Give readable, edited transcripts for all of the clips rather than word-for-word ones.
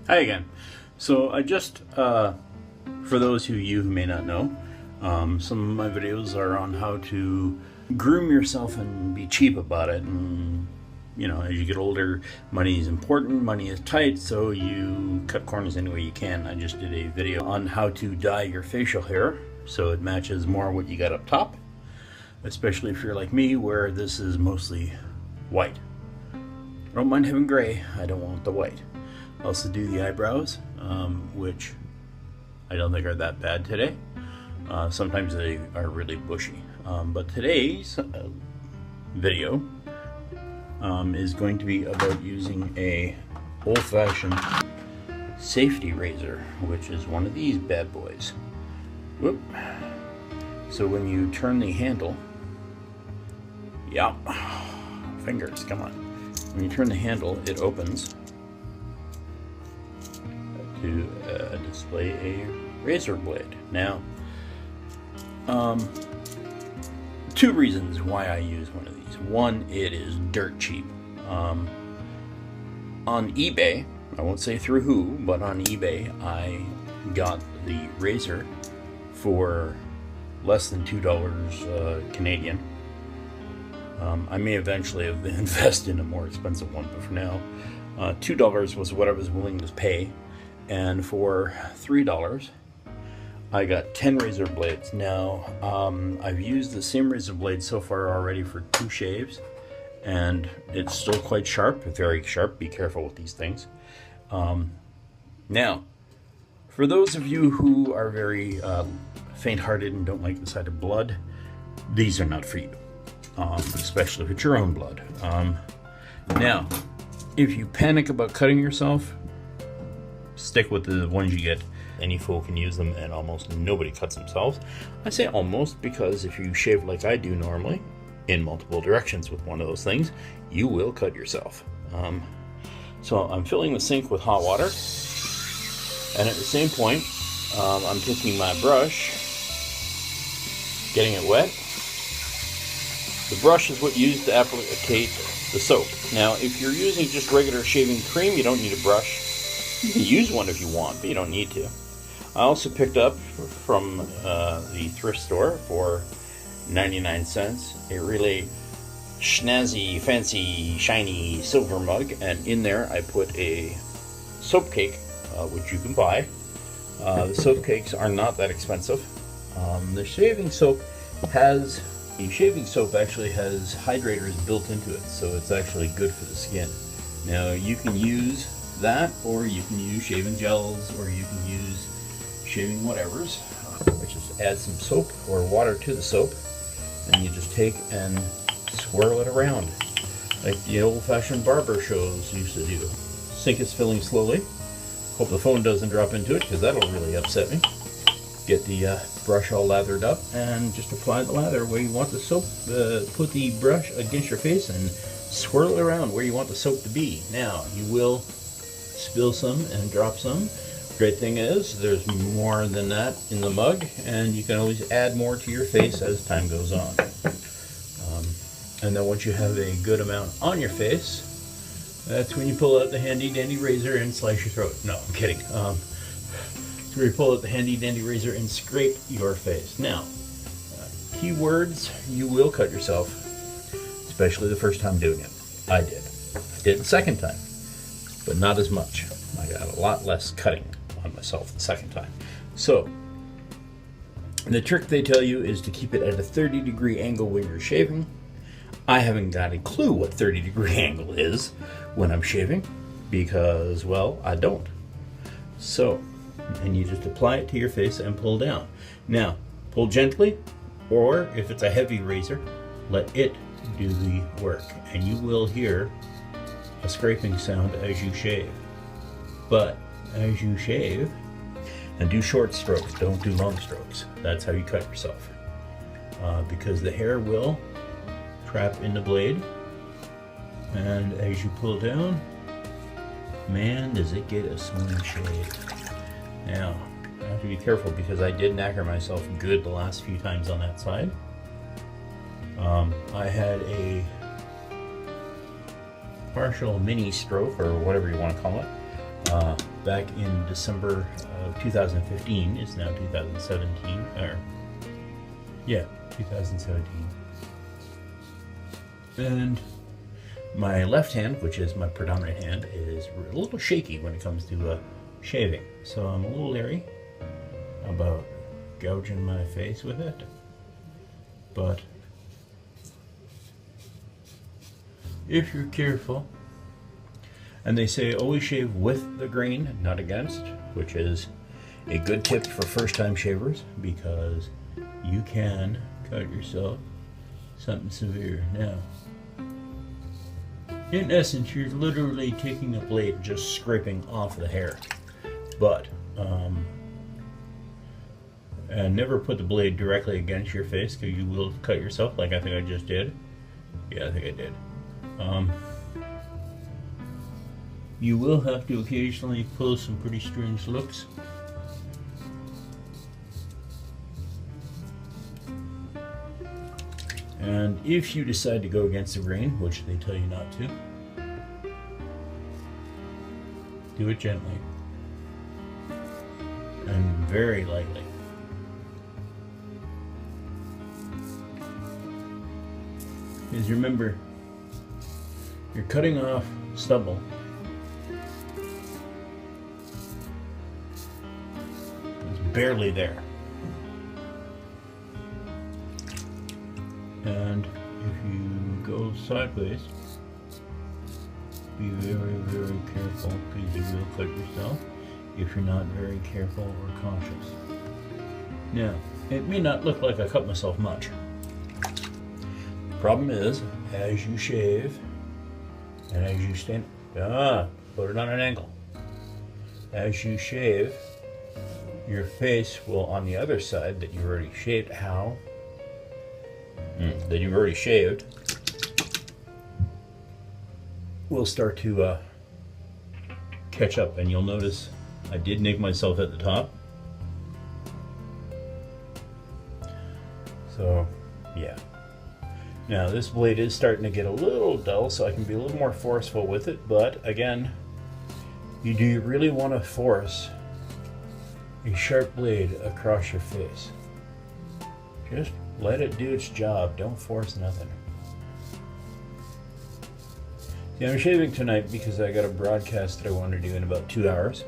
Hi again. So I just, for those of you who may not know, some of my videos are on how to groom yourself and be cheap about it. And, you know, as you get older, money is important, money is tight, so you cut corners any way you can. I just did a video on how to dye your facial hair so it matches more what you got up top, especially if you're like me, where this is mostly white. I don't mind having gray, I don't want the white. I also do the eyebrows, which I don't think are that bad today. Sometimes they are really bushy. But today's video is going to be about using a old-fashioned safety razor, which is one of these bad boys. Whoop. So when you turn the handle, yeah, fingers, come on. When you turn the handle, it opens to display a razor blade. Now, two reasons why I use one of these. One, it is dirt cheap. On eBay, I won't say through who, but on eBay, I got the razor for less than $2 Canadian. I may eventually have invest in a more expensive one, but for now, $2 was what I was willing to pay. And for $3, I got 10 razor blades. Now, I've used the same razor blade so far already for 2 shaves, and it's still quite sharp, very sharp. Be careful with these things. Now, for those of you who are very faint-hearted and don't like the sight of blood, these are not for you, especially if it's your own blood. Now, if you panic about cutting yourself, stick with the ones you get. Any fool can use them, and almost nobody cuts themselves. I say almost because if you shave like I do normally, in multiple directions with one of those things, you will cut yourself. So I'm filling the sink with hot water, and at the same point, I'm taking my brush, getting it wet. The brush is what you use to applicate the soap. Now, if you're using just regular shaving cream, you don't need a brush. You can use one if you want, but you don't need to. I also picked up from the thrift store for 99 cents a really snazzy, fancy, shiny silver mug, and in there I put a soap cake, which you can buy. The soap cakes are not that expensive. The shaving soap actually has hydrators built into it, so it's actually good for the skin. Now, you can use that, or you can use shaving gels, or you can use shaving whatevers, which is add some soap or water to the soap, and you just take and swirl it around like the old-fashioned barber shows used to do. Sink is filling slowly. Hope the phone doesn't drop into it, because that'll really upset me. Get the brush all lathered up, and just apply the lather where you want the soap. Put the brush against your face and swirl it around where you want the soap to be. Now, you will spill some and drop some. Great thing is there's more than that in the mug, and you can always add more to your face as time goes on. And then once you have a good amount on your face, that's when you pull out the handy dandy razor and slice your throat. No, I'm kidding. So you pull out the handy dandy razor and scrape your face. Now, key words: you will cut yourself, especially the first time doing it. I did. I did it the second time, but not as much. I got a lot less cutting on myself the second time. So, the trick they tell you is to keep it at a 30-degree angle when you're shaving. I haven't got a clue what 30-degree angle is when I'm shaving, because, well, I don't. So, and you just apply it to your face and pull down. Now, pull gently, or if it's a heavy razor, let it do the work, and you will hear a scraping sound as you shave. But as you shave, and do short strokes, don't do long strokes. That's how you cut yourself, because the hair will trap in the blade, and as you pull down, man, does it get a smooth shave. Now, I have to be careful because I did knacker myself good the last few times on that side. I had a partial mini stroke, or whatever you want to call it, back in December of 2015. It's now 2017, or yeah, 2017. And my left hand, which is my predominant hand, is a little shaky when it comes to shaving. So I'm a little leery about gouging my face with it. But if you're careful, and they say always shave with the grain, not against, which is a good tip for first-time shavers, because you can cut yourself something severe. Now, in essence, you're literally taking a blade and just scraping off the hair. But, and never put the blade directly against your face, because you will cut yourself, like I think I just did. Yeah, I think I did. You will have to occasionally pull some pretty strange looks. And if you decide to go against the grain, which they tell you not to, do it gently and very lightly. Because remember, you're cutting off stubble. It's barely there. And if you go sideways, be very, very careful, because you will cut yourself if you're not very careful or cautious. Now, it may not look like I cut myself much. The problem is, as you shave, and as you stand, put it on an angle. As you shave, your face will, on the other side that you've already shaved, that you've already shaved, will start to catch up, and you'll notice I did nick myself at the top. So, yeah. Now this blade is starting to get a little dull, so I can be a little more forceful with it, but again, do you really want to force a sharp blade across your face? Just let it do its job. Don't force nothing. See, I'm shaving tonight because I got a broadcast that I want to do in about 2 hours.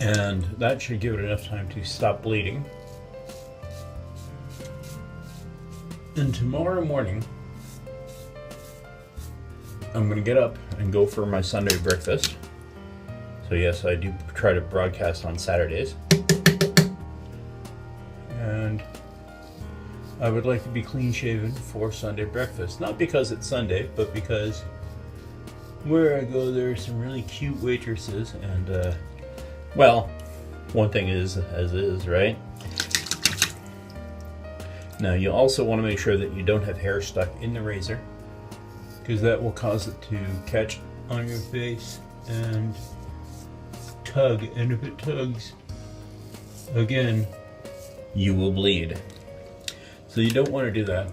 And that should give it enough time to stop bleeding. And tomorrow morning, I'm going to get up and go for my Sunday breakfast. So yes, I do try to broadcast on Saturdays. And I would like to be clean shaven for Sunday breakfast. Not because it's Sunday, but because where I go there are some really cute waitresses, and well, one thing is as is, right? Now you also want to make sure that you don't have hair stuck in the razor, because that will cause it to catch on your face and tug, and if it tugs, again, you will bleed. So you don't want to do that.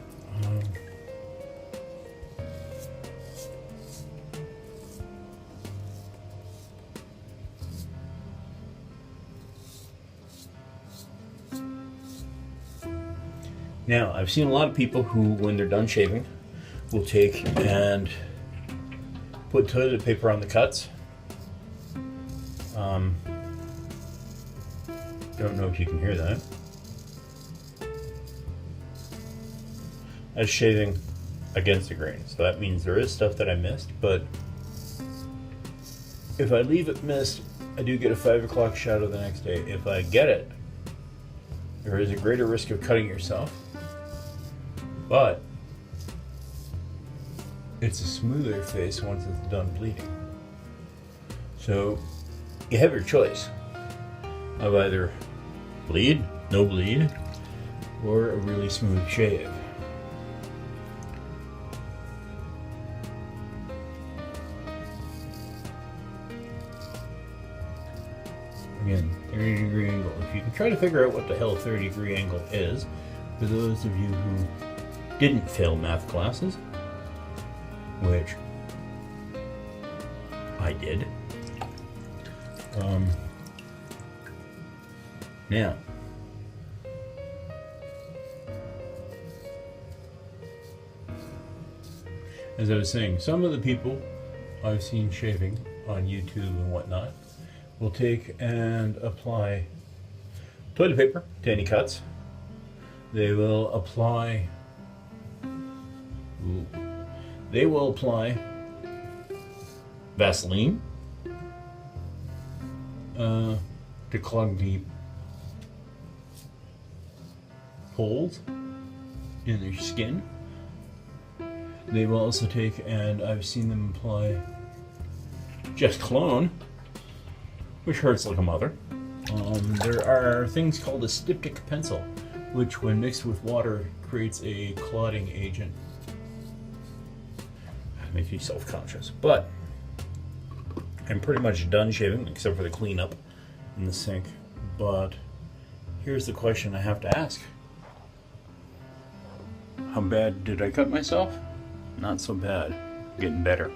Now, I've seen a lot of people who, when they're done shaving, will take and put toilet paper on the cuts. Don't know if you can hear that. That's shaving against the grain, so that means there is stuff that I missed, but if I leave it missed, I do get a 5 o'clock shadow the next day. If I get it, there is a greater risk of cutting yourself, but it's a smoother face once it's done bleeding. So you have your choice of either bleed, no bleed, or a really smooth shave. Again, 30-degree angle. If you can try to figure out what the hell a 30-degree angle is, for those of you who didn't fail math classes, which I did. Now, as I was saying, some of the people I've seen shaving on YouTube and whatnot will take and apply toilet paper to any cuts. They will apply Vaseline to clog the holes in their skin. They will also take, and I've seen them apply just cologne, which hurts like a mother. There are things called a styptic pencil, which when mixed with water creates a clotting agent. It makes me self-conscious, but I'm pretty much done shaving except for the cleanup in the sink. But here's the question I have to ask. How bad did I cut myself? Not so bad. Getting better.